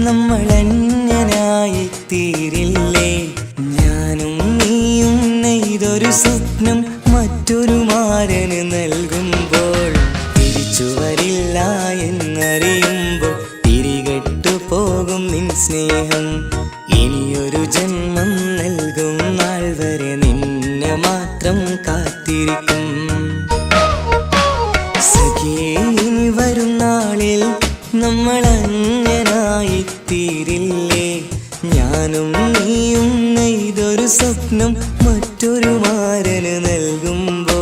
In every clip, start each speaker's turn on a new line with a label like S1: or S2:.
S1: നമ്മളന്യനായി തീരില്ലേ? ഞാനും നീയും നെയ്തൊരു സ്വപ്നം മറ്റൊരു മാരന് നൽകുമ്പോൾ തിരിച്ചു വരില്ല എന്നറിയുമ്പോൾ തിരികെട്ടു പോകും നിൻ സ്നേഹം. ഇനിയൊരു ജന്മം നൽകും നാൾ വരെ നിന്നെ മാത്രം കാത്തിരിക്കും. സഖിയേ, ഇനി വരും നാളിൽ നമ്മളന്യനായി തീരില്ലേ? ഞാനും നീയും നെയ്തൊരു സ്വപ്നം മറ്റൊരു മാരന് നൽകുമ്പോൾ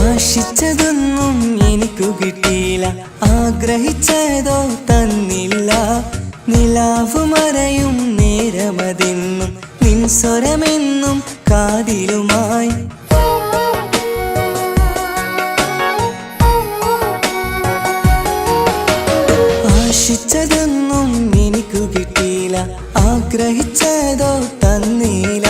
S1: ആശിച്ചതൊന്നും എനിക്കു കിട്ടിയില്ല, ആഗ്രഹിച്ചതോ തന്നില്ല. നിലാവു മറയും നേരമതെന്നും നിൻ സ്വരമെന്നും കാതിലുമായി. ആശിച്ചതൊന്നും എനിക്കു കിട്ടിയില്ല, ആഗ്രഹിച്ചതോ തന്നില്ല.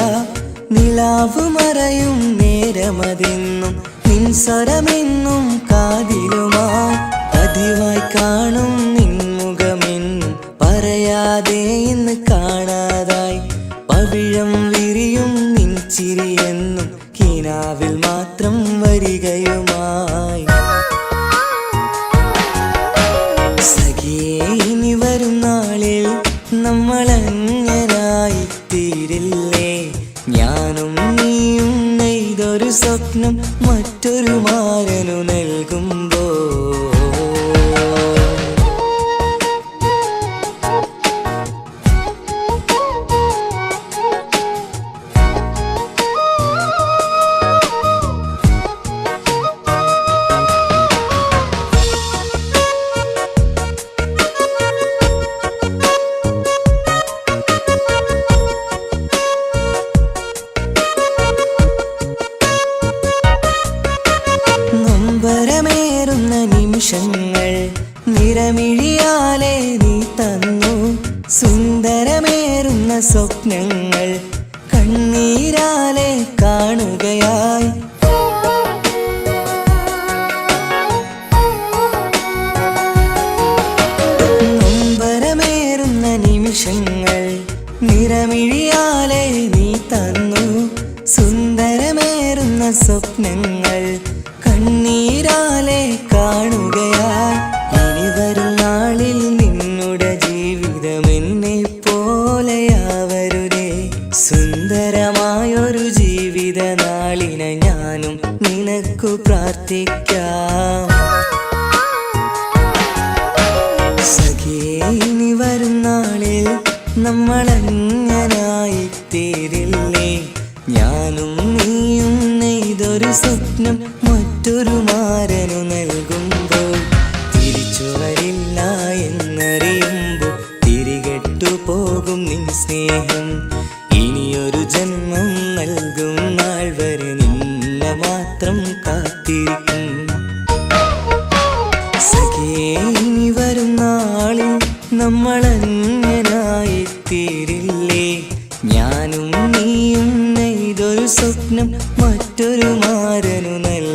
S1: നിലാവു മറയും നേരമതെന്നും നിൻ സ്വരമെന്നും കാതിലുമായി. പതിവായി കാണും നിൻ മുഖമെന്നും പറയാതെ ഇന്ന് കാണാതായി. പവിഴം വിരിയും നിൻ ചിരിയെന്നും കിനാവിൽ മാത്രം വരികയുമായി. സഖിയേ, ഇനി വരും നാളിൽ നമ്മളന്യനായി തീരില്ലേ? ഞാനും നീയും നെയ്തൊരു സ്വപ്നം മറ്റൊരു മാരനു നൽകുമ്പോൾ നൊമ്പരമേറുന്ന നിമിഷങ്ങൾ നിറമിഴിയാലെ നീ തന്നു. സുന്ദരമേറുന്ന സ്വപ്നങ്ങൾ കണ്ണീരാലെ കാണുകയായി. നൊമ്പരമേറുന്ന നിമിഷങ്ങൾ നിറമിഴിയാലെ നീ തന്നു. സുന്ദരമേറുന്ന സ്വപ്നങ്ങൾ കണ്ണീരാലെ കാണുകയായി. ഇനി വരും നാളിൽ നിന്നുടെ ജീവിതം എന്നെ പോലെയാവരുതേ. സുന്ദരമായൊരു ജീവിത നാളിനെ ഞാനും നിനക്കു പ്രാർത്ഥിക്കാം. സഖിയേ, ഇനി വരും നാളിൽ നമ്മളന്യനായി തീരില്ലേ? ഞാനും നീയും നെയ്തൊരു സ്വപ്നം മറ്റൊരു മാരനു നൽകുമ്പോൾ തിരിച്ചു വരില്ല എന്നറിയുമ്പോൾ തിരികെട്ടു പോകും നിൻ സ്നേഹം. ഇനിയൊരു ജന്മം നൽകും നാൾ വരെ നിന്നെ മാത്രം കാത്തിരിക്കും. സഖിയേ, ഇനി വരും നാളിൽ നമ്മളന്യനായി തീരില്ലേ? ഞാനും നീയും നെയ്തൊരു സ്വപ്നം മറ്റൊരു മാരനു നൽകും.